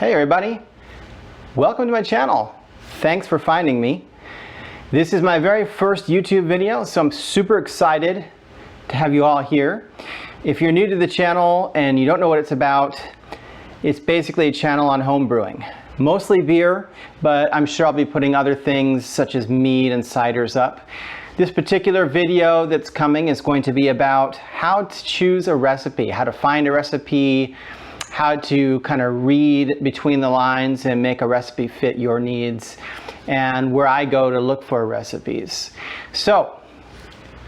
Hey everybody, welcome to my channel. Thanks for finding me. This is my very first YouTube video, so I'm super excited to have you all here. If you're new to the channel and you don't know what it's about, it's basically a channel on home brewing. Mostly beer, but I'm sure I'll be putting other things such as mead and ciders up. This particular video that's coming is going to be about how to choose a recipe, how to find a recipe, how to kind of read between the lines and make a recipe fit your needs, and where I go to look for recipes. So,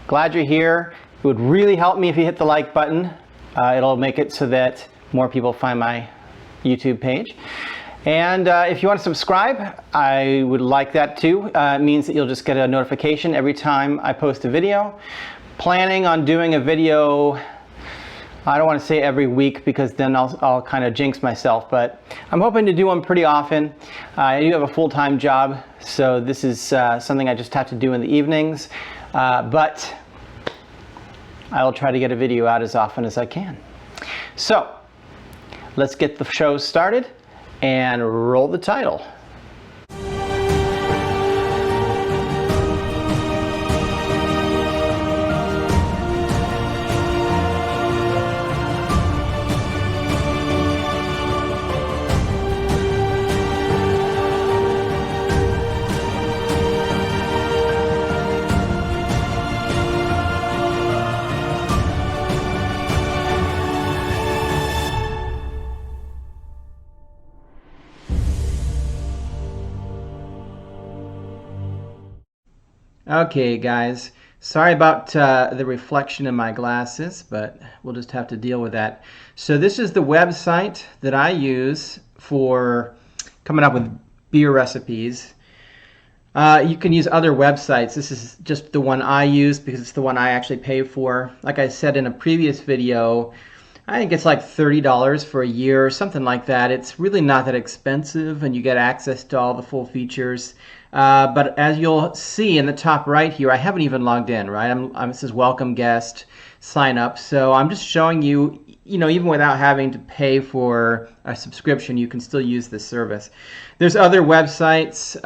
glad you're here. It would really help me if you hit the like button. It'll make it so that more people find my YouTube page. And if you want to subscribe, I would like that too. It means that you'll just get a notification every time I post a video. Planning on doing a video, I don't want to say every week because then I'll kind of jinx myself, but I'm hoping to do one pretty often. I do have a full-time job, so this is something I just have to do in the evenings, but I will try to get a video out as often as I can. So let's get the show started and roll the title. Okay guys, sorry about the reflection in my glasses, but we'll just have to deal with that. So this is the website that I use for coming up with beer recipes. You can use other websites. This is just the one I use because it's the one I actually pay for. Like I said in a previous video, I think it's like $30 for a year or something like that. It's really not that expensive and you get access to all the full features. But as you'll see in the top right here, I haven't even logged in, right? It says welcome guest, sign up. So I'm just showing you, even without having to pay for a subscription, you can still use this service. There's other websites,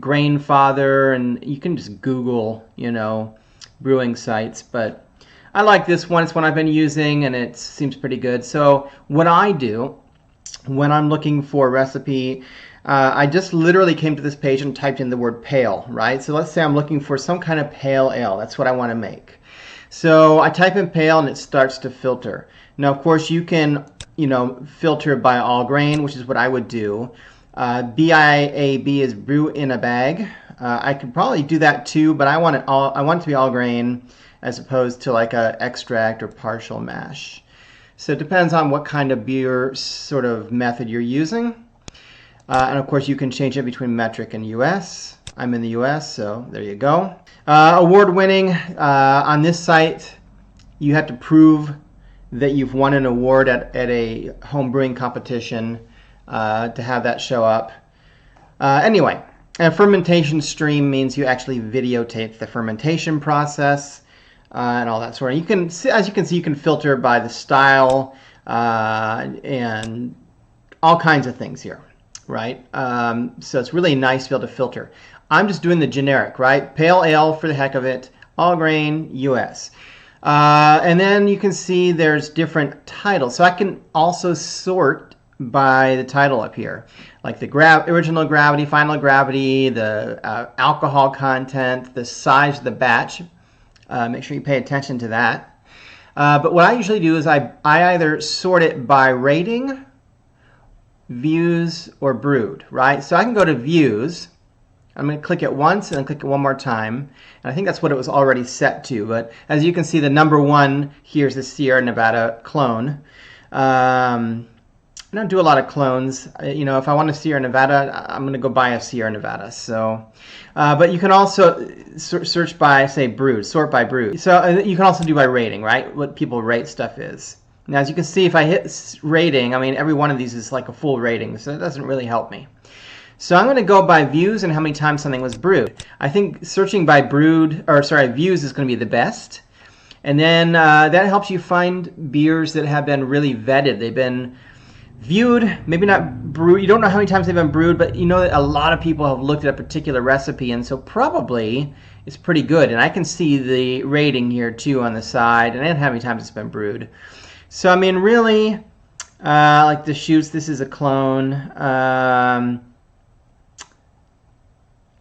Grainfather, and you can just Google, brewing sites. But I like this one. It's one I've been using, and it seems pretty good. So what I do when I'm looking for a recipe, I just literally came to this page and typed in the word pale, right? So let's say I'm looking for some kind of pale ale. That's what I want to make. So I type in pale and it starts to filter. Now, of course, you can, filter by all grain, which is what I would do. BIAB is brew in a bag. I could probably do that too, but I want it to be all grain as opposed to like a extract or partial mash. So it depends on what kind of beer sort of method you're using. And of course you can change it between metric and US. I'm in the US, so there you go. Award winning, on this site, you have to prove that you've won an award at a home brewing competition to have that show up. Anyway, a fermentation stream means you actually videotape the fermentation process and all that sort of. You can, as you can see, you can filter by the style and all kinds of things here. Right? So it's really nice to be able to filter. I'm just doing the generic, right? Pale ale for the heck of it, all grain, US. And then you can see there's different titles. So I can also sort by the title up here, like the original gravity, final gravity, the alcohol content, the size of the batch. Make sure you pay attention to that. But what I usually do is I either sort it by rating, views, or brewed, right? So I can go to views. I'm going to click it once and then click it one more time. And I think that's what it was already set to. But as you can see, the number one here is the Sierra Nevada clone. I don't do a lot of clones. If I want a Sierra Nevada, I'm going to go buy a Sierra Nevada. So, but you can also search by, say, brewed, sort by brewed. So you can also do by rating, right? What people rate stuff is. Now, as you can see, if I hit rating, every one of these is like a full rating, so it doesn't really help me. So I'm going to go by views and how many times something was brewed. I think searching by views is going to be the best. And then that helps you find beers that have been really vetted. They've been viewed, maybe not brewed. You don't know how many times they've been brewed, but you know that a lot of people have looked at a particular recipe, and so probably it's pretty good. And I can see the rating here too on the side, and how many times it's been brewed. So I mean, really, like the shoots, this is a clone. I'm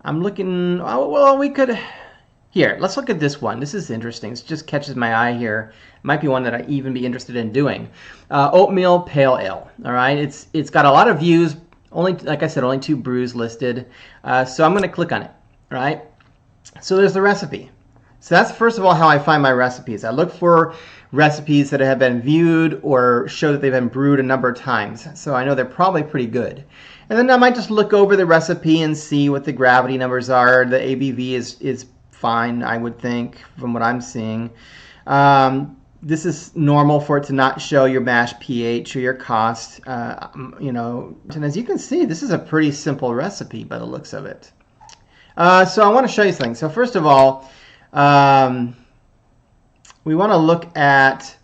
looking. Oh, well, we could. Here, let's look at this one. This is interesting. It just catches my eye here. It might be one that I'd even be interested in doing. Oatmeal Pale Ale. All right, it's got a lot of views. Only, like I said, only 2 brews listed. So I'm going to click on it. All right. So there's the recipe. So that's first of all how I find my recipes. I look for recipes that have been viewed or show that they've been brewed a number of times. So I know they're probably pretty good. And then I might just look over the recipe and see what the gravity numbers are. The ABV is fine, I would think, from what I'm seeing. This is normal for it to not show your mash pH or your cost, you know. And as you can see, this is a pretty simple recipe by the looks of it. So I want to show you something. So first of all, we want to look at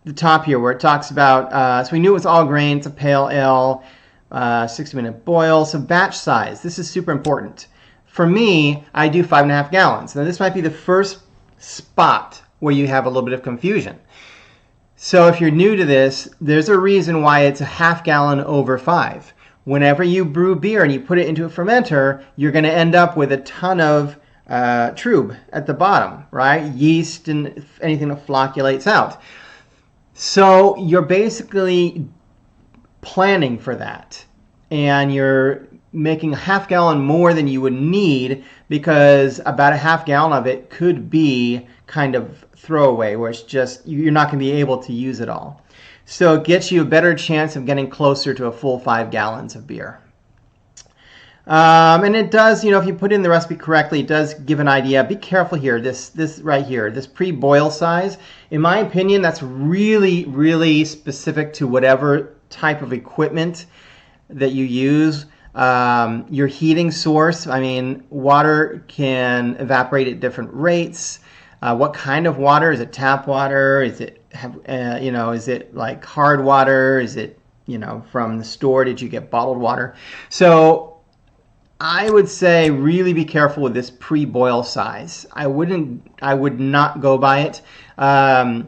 the top here where it talks about, so we knew it was all grain, it's a pale ale, 60-minute boil. So batch size, this is super important. For me, I do 5.5 gallons. Now this might be the first spot where you have a little bit of confusion. So if you're new to this, there's a reason why it's a half gallon over 5. Whenever you brew beer and you put it into a fermenter, you're going to end up with a ton of trub at the bottom, right? Yeast and anything that flocculates out. So you're basically planning for that, and you're making a half gallon more than you would need, because about a half gallon of it could be kind of throwaway, where it's just you're not going to be able to use it all. So it gets you a better chance of getting closer to a full 5 gallons of beer. And it does, you know, if you put in the recipe correctly, it does give an idea. Be careful here. This right here, this pre-boil size, in my opinion, that's really, really specific to whatever type of equipment that you use. Your heating source, I mean, water can evaporate at different rates. What kind of water? Is it tap water? Is it, you know, is it like hard water? Is it, you know, from the store? Did you get bottled water? So I would say really be careful with this pre-boil size. I would not go by it. I'll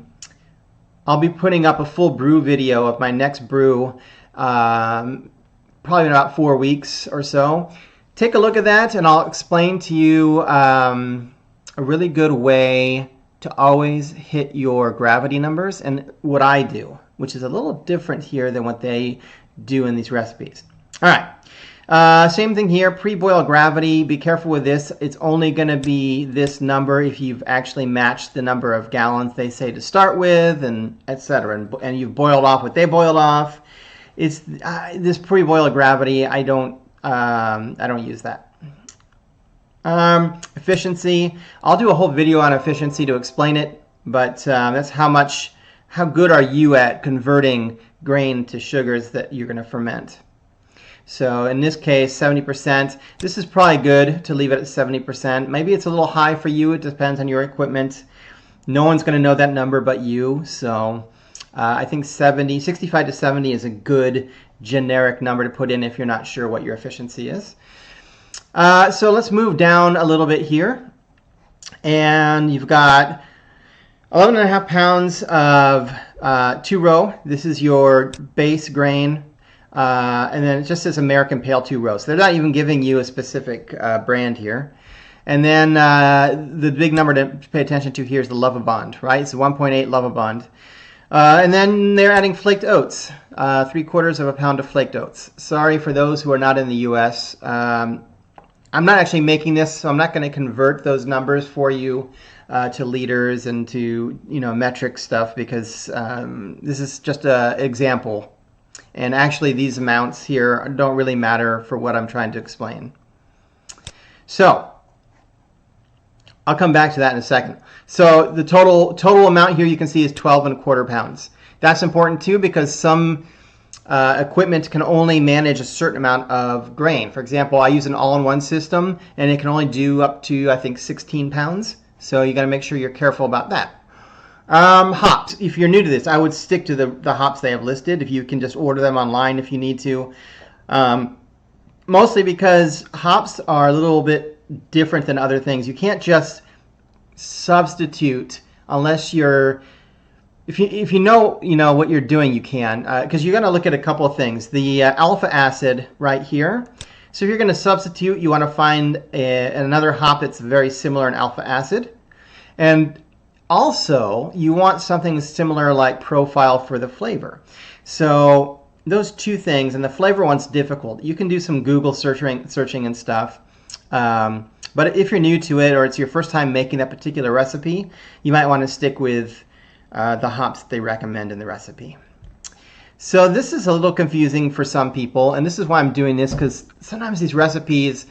be putting up a full brew video of my next brew, probably in about 4 weeks or so. Take a look at that, and I'll explain to you a really good way to always hit your gravity numbers and what I do, which is a little different here than what they do in these recipes. All right. Same thing here, pre-boil gravity. Be careful with this. It's only going to be this number if you've actually matched the number of gallons they say to start with, and etc. And you've boiled off what they boiled off. It's this pre-boil gravity. I don't use that. Efficiency. I'll do a whole video on efficiency to explain it, but that's how good are you at converting grain to sugars that you're going to ferment. So in this case, 70%. This is probably good to leave it at 70%. Maybe it's a little high for you. It depends on your equipment. No one's going to know that number but you. So I think 65 to 70 is a good generic number to put in if you're not sure what your efficiency is. So let's move down a little bit here. And you've got 11.5 pounds of 2-row. This is your base grain. And then it just says American Pale 2-row. So they're not even giving you a specific brand here. And then the big number to pay attention to here is the Lovabond, right? It's 1.8 Lovabond. And then they're adding flaked oats, 3/4 pound of flaked oats. Sorry for those who are not in the U.S. I'm not actually making this, so I'm not going to convert those numbers for you to liters and to, you know, metric stuff, because this is just an example. And actually these amounts here don't really matter for what I'm trying to explain. So I'll come back to that in a second. So the total amount here you can see is 12.25 pounds. That's important too, because some equipment can only manage a certain amount of grain. For example, I use an all-in-one system, and it can only do up to, I think, 16 pounds. So you got to make sure you're careful about that. Hops. If you're new to this, I would stick to the hops they have listed. If you can just order them online if you need to. Mostly because hops are a little bit different than other things. You can't just substitute unless you're if you know what you're doing. You can, because you're going to look at a couple of things. The alpha acid right here. So if you're going to substitute, you want to find another hop that's very similar in alpha acid, and also you want something similar like profile for the flavor. So those two things, and the flavor one's difficult. You can do some Google searching and stuff. But if you're new to it or it's your first time making that particular recipe, you might want to stick with the hops that they recommend in the recipe. So this is a little confusing for some people, and this is why I'm doing this, because sometimes these recipes,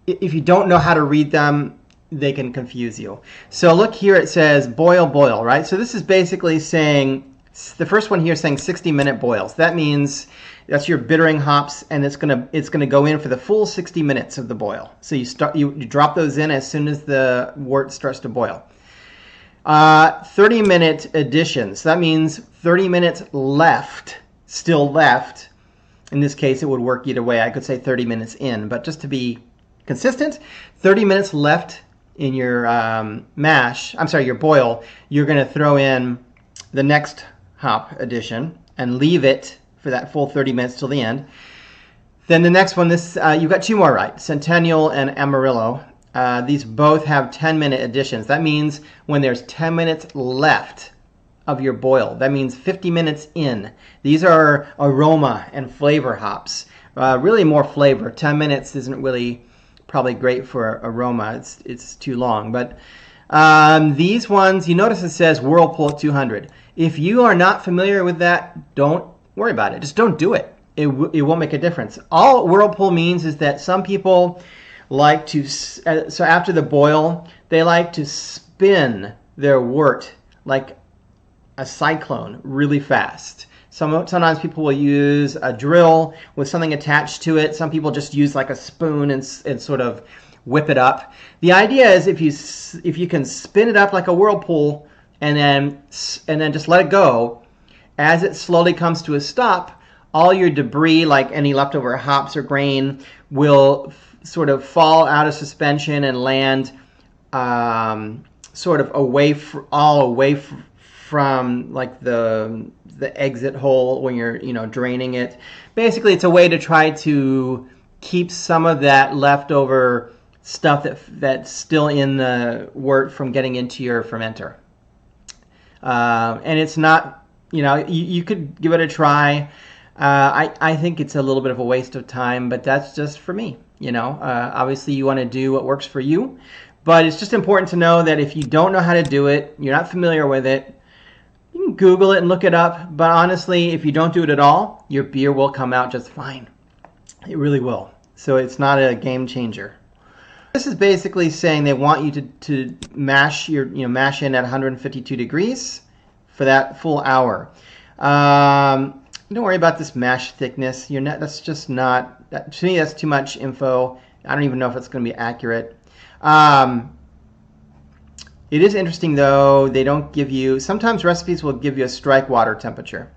if you don't know how to read them, they can confuse you. So look here, it says boil, boil, right? So this is basically saying, the first one here is saying 60-minute boils. That means that's your bittering hops, and it's gonna go in for the full 60 minutes of the boil. So you drop those in as soon as the wort starts to boil. 30-minute additions. That means 30 minutes left, still left. In this case, it would work either way. I could say 30 minutes in, but just to be consistent, 30 minutes left in your your boil. You're going to throw in the next hop addition and leave it for that full 30 minutes till the end. Then the next one, you've got two more, right? Centennial and Amarillo. These both have 10-minute additions. That means when there's 10 minutes left of your boil, that means 50 minutes in. These are aroma and flavor hops. Really more flavor. 10 minutes isn't really probably great for aroma. It's too long. But these ones, you notice it says Whirlpool at 200. If you are not familiar with that, don't worry about it. Just don't do it. It won't make a difference. All Whirlpool means is that some people like to, so after the boil, they like to spin their wort like a cyclone really fast. Sometimes people will use a drill with something attached to it. Some people just use like a spoon and sort of whip it up. The idea is if you can spin it up like a whirlpool and then just let it go, as it slowly comes to a stop, all your debris, like any leftover hops or grain, will sort of fall out of suspension and land sort of away from like the exit hole when you're draining it. Basically, it's a way to try to keep some of that leftover stuff that's still in the wort from getting into your fermenter. And it's not, you could give it a try. I think it's a little bit of a waste of time, but that's just for me. Obviously you want to do what works for you, but it's just important to know that if you don't know how to do it, you're not familiar with it, you can Google it and look it up. But honestly, if you don't do it at all, your beer will come out just fine. It really will. So it's not a game changer. This is basically saying they want you to mash mash in at 152 degrees for that full hour. Don't worry about this mash thickness. That's just not, to me, that's too much info. I don't even know if it's going to be accurate. It is interesting, though, they don't give you, sometimes recipes will give you a strike water temperature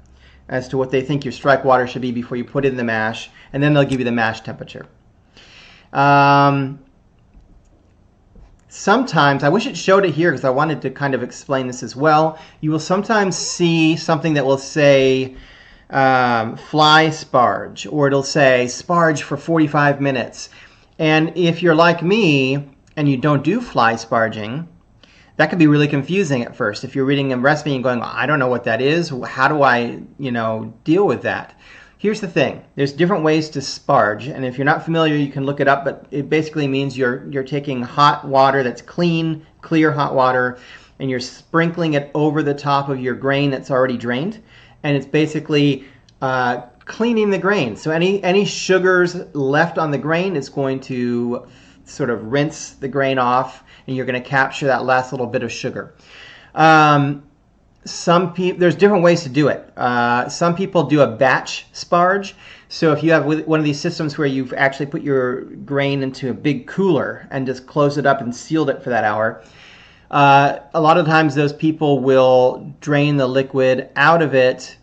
as to what they think your strike water should be before you put it in the mash, and then they'll give you the mash temperature. Sometimes, I wish it showed it here because I wanted to kind of explain this as well. You will sometimes see something that will say fly sparge, or it'll say sparge for 45 minutes. And if you're like me and you don't do fly sparging, that can be really confusing at first. If you're reading a recipe and going, I don't know what that is, how do I, deal with that? Here's the thing. There's different ways to sparge, and if you're not familiar, you can look it up, but it basically means you're taking hot water that's clean, clear hot water, and you're sprinkling it over the top of your grain that's already drained, and it's basically cleaning the grain. So any sugars left on the grain is going to sort of rinse the grain off, and you're going to capture that last little bit of sugar. There's different ways to do it. Some people do a batch sparge. So if you have one of these systems where you've actually put your grain into a big cooler and just closed it up and sealed it for that hour, A lot of times those people will drain the liquid out of it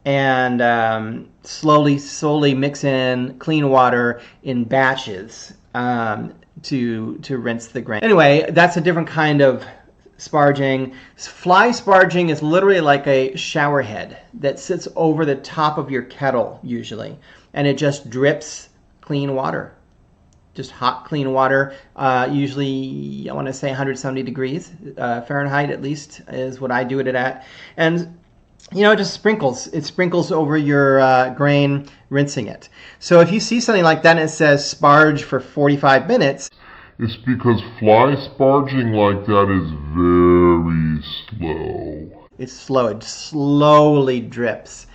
and slowly mix in clean water in batches to rinse the grain. Anyway, that's a different kind of sparging. Fly sparging is literally like a shower head that sits over the top of your kettle usually, and it just drips clean water. Just hot, clean water, usually I want to say 170 degrees Fahrenheit at least is what I do it at. And it just sprinkles. It sprinkles over your grain, rinsing it. So if you see something like that and it says sparge for 45 minutes, it's because fly sparging like that is very slow. It's slow. It slowly drips.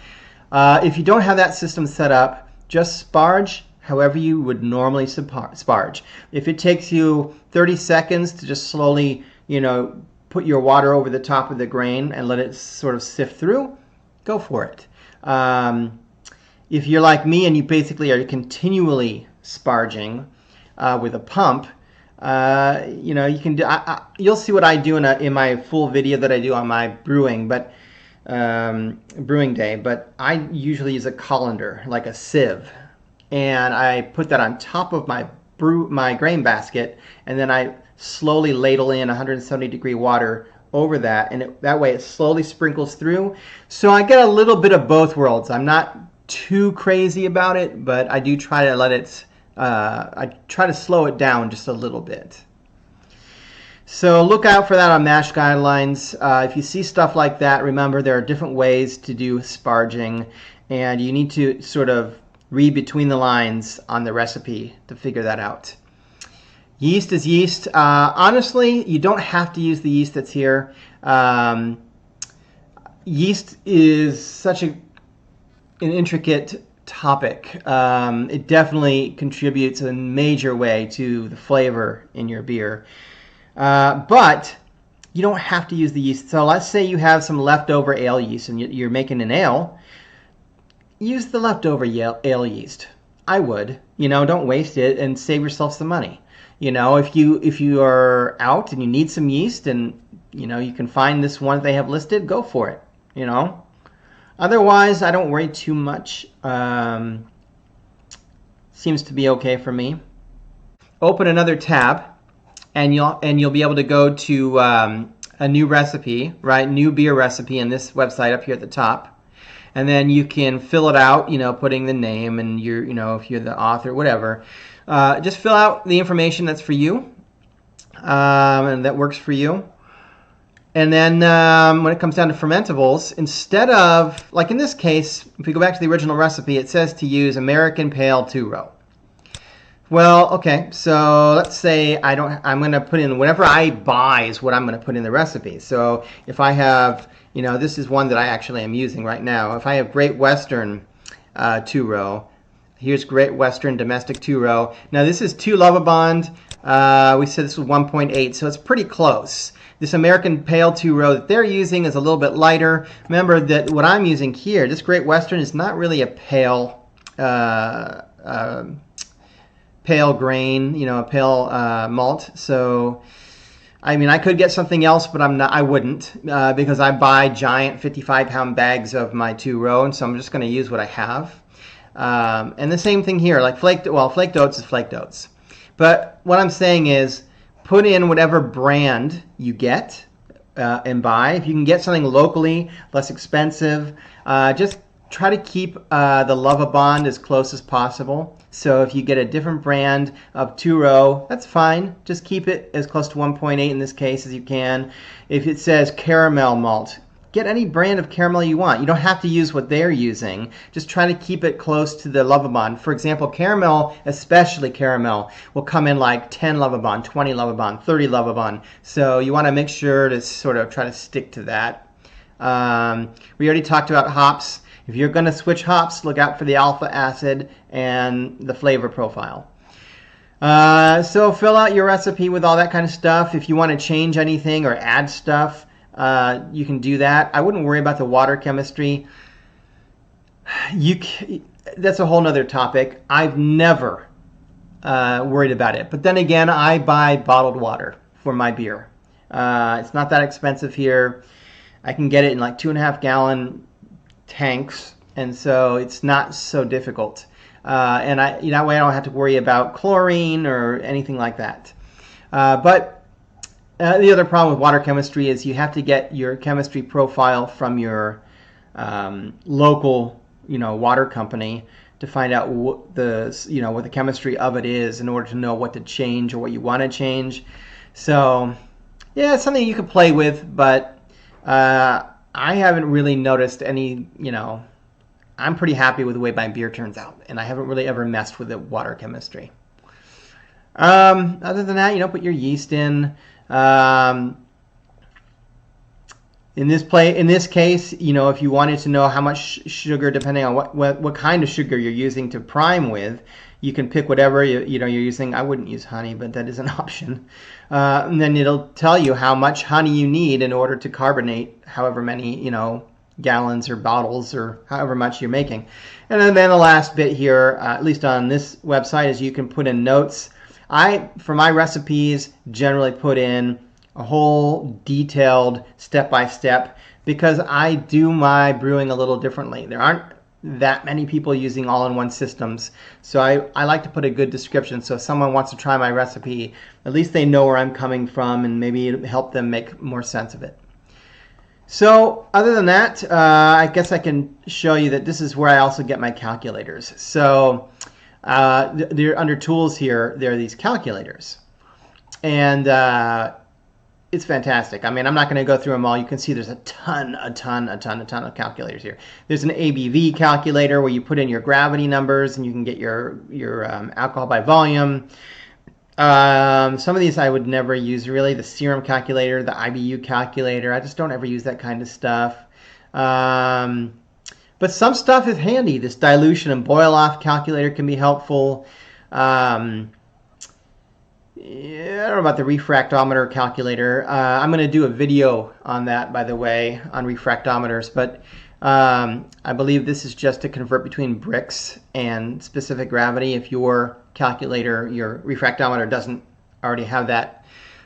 If you don't have that system set up, just sparge however you would normally sparge. If it takes you 30 seconds to just slowly, put your water over the top of the grain and let it sort of sift through, go for it. If you're like me and you basically are continually sparging with a pump, you can do. You'll see what I do in my full video that I do on my brewing day. But I usually use a colander, like a sieve, and I put that on top of my grain basket, and then I slowly ladle in 170-degree water over that, and that way it slowly sprinkles through. So I get a little bit of both worlds. I'm not too crazy about it, but I do try to let it. I try to slow it down just a little bit. So look out for that on MASH guidelines. If you see stuff like that, remember there are different ways to do sparging, and you need to sort of read between the lines on the recipe to figure that out. Yeast is yeast. Honestly, you don't have to use the yeast that's here. Yeast is such an intricate topic. It definitely contributes in a major way to the flavor in your beer. But you don't have to use the yeast. So let's say you have some leftover ale yeast and you're making an ale. Use the leftover ale yeast. I would. Don't waste it and save yourself some money. If you are out and you need some yeast and you can find this one that they have listed, go for it. Otherwise, I don't worry too much. Seems to be okay for me. Open another tab, and you'll be able to go to a new recipe, right? New beer recipe in this website up here at the top. And then you can fill it out, putting the name and if you're the author, whatever. Just fill out the information that's for you and that works for you. And then when it comes down to fermentables, instead of, like in this case, if we go back to the original recipe, it says to use American Pale 2-row. Well, okay, so let's say I'm going to put in whatever I buy is what I'm going to put in the recipe. So if I have, this is one that I actually am using right now. If I have Great Western 2-row, here's Great Western Domestic 2-row. Now this is 2 Lovibond. We said this was 1.8, so it's pretty close. This American Pale 2-row that they're using is a little bit lighter. Remember that what I'm using here, this Great Western, is not really a pale grain, a pale malt. So, I could get something else, but I wouldn't, because I buy giant 55-pound bags of my 2-row, and so I'm just going to use what I have. And the same thing here, like flaked oats is flaked oats. But what I'm saying is, put in whatever brand you get and buy. If you can get something locally, less expensive, just try to keep the Lovibond as close as possible. So if you get a different brand of 2-row, that's fine. Just keep it as close to 1.8 in this case as you can. If it says caramel malt, get any brand of caramel you want. You don't have to use what they're using. Just try to keep it close to the Lovibond. For example, caramel, especially caramel, will come in like 10 Lovibond, 20 Lovibond, 30 Lovibond. So you want to make sure to sort of try to stick to that. We already talked about hops. If you're going to switch hops, look out for the alpha acid and the flavor profile. So fill out your recipe with all that kind of stuff. If you want to change anything or add stuff, you can do that. I wouldn't worry about the water chemistry. That's a whole nother topic. I've never worried about it. But then again, I buy bottled water for my beer. It's not that expensive here. I can get it in like 2.5 gallon tanks, and so it's not so difficult. And that way I don't have to worry about chlorine or anything like that. But the other problem with water chemistry is you have to get your chemistry profile from your local, water company to find out what the chemistry of it is in order to know what to change or what you want to change. So, yeah, it's something you can play with, but I haven't really noticed any, I'm pretty happy with the way my beer turns out, and I haven't really ever messed with the water chemistry. Other than that, put your yeast in. In this case, if you wanted to know how much sugar, depending on what kind of sugar you're using to prime with, you can pick whatever you're using. I wouldn't use honey, but that is an option. And then it'll tell you how much honey you need in order to carbonate however many gallons or bottles or however much you're making. And then the last bit here, at least on this website, is you can put in notes. For my recipes, generally put in a whole detailed step-by-step because I do my brewing a little differently. There aren't that many people using all-in-one systems, so I like to put a good description so if someone wants to try my recipe, at least they know where I'm coming from and maybe it'll help them make more sense of it. So other than that, I guess I can show you that this is where I also get my calculators. So they're under tools here, there are these calculators. And it's fantastic. I mean, I'm not going to go through them all. You can see there's a ton of calculators here. There's an ABV calculator where you put in your gravity numbers and you can get your alcohol by volume. Some of these I would never use really. The serum calculator, the IBU calculator. I just don't ever use that kind of stuff. But some stuff is handy. This dilution and boil off calculator can be helpful. Yeah, I don't know about the refractometer calculator. I'm going to do a video on that, by the way, on refractometers. But I believe this is just to convert between Brix and specific gravity. If your calculator, your refractometer doesn't already have that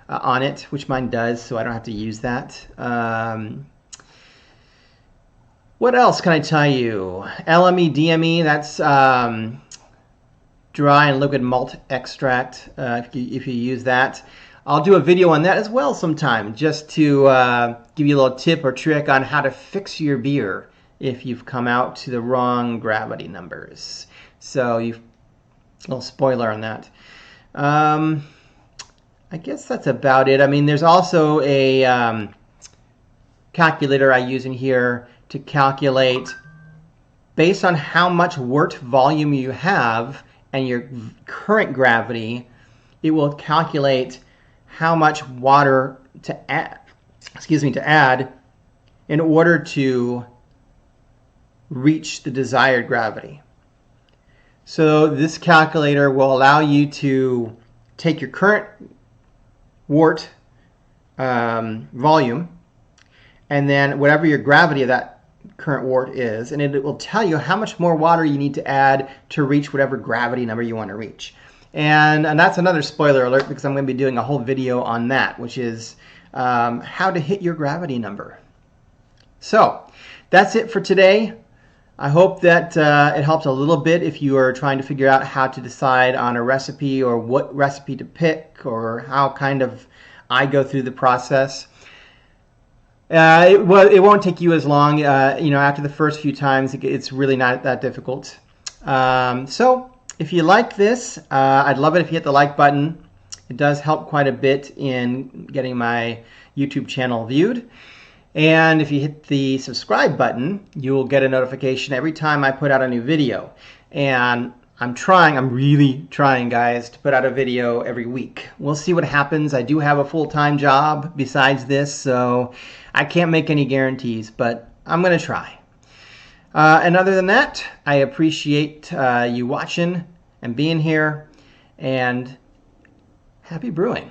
on it, which mine does, so I don't have to use that. What else can I tell you? LME, DME, that's dry and liquid malt extract, if you use that. I'll do a video on that as well sometime, just to give you a little tip or trick on how to fix your beer if you've come out to the wrong gravity numbers. So, a little spoiler on that. I guess that's about it. I mean, there's also a calculator I use in here to calculate based on how much wort volume you have and your current gravity. It will calculate how much water to add in order to reach the desired gravity. So this calculator will allow you to take your current wort volume and then whatever your gravity of that current wort is, and it will tell you how much more water you need to add to reach whatever gravity number you want to reach. And that's another spoiler alert because I'm going to be doing a whole video on that, which is how to hit your gravity number. So that's it for today. I hope that it helps a little bit if you are trying to figure out how to decide on a recipe or what recipe to pick or how kind of I go through the process. It won't take you as long. After the first few times, it's really not that difficult. So if you like this, I'd love it if you hit the like button. It does help quite a bit in getting my YouTube channel viewed. And if you hit the subscribe button, you'll get a notification every time I put out a new video. And I'm really trying, guys, to put out a video every week. We'll see what happens. I do have a full-time job besides this, so I can't make any guarantees, but I'm going to try. And other than that, I appreciate you watching and being here, and happy brewing.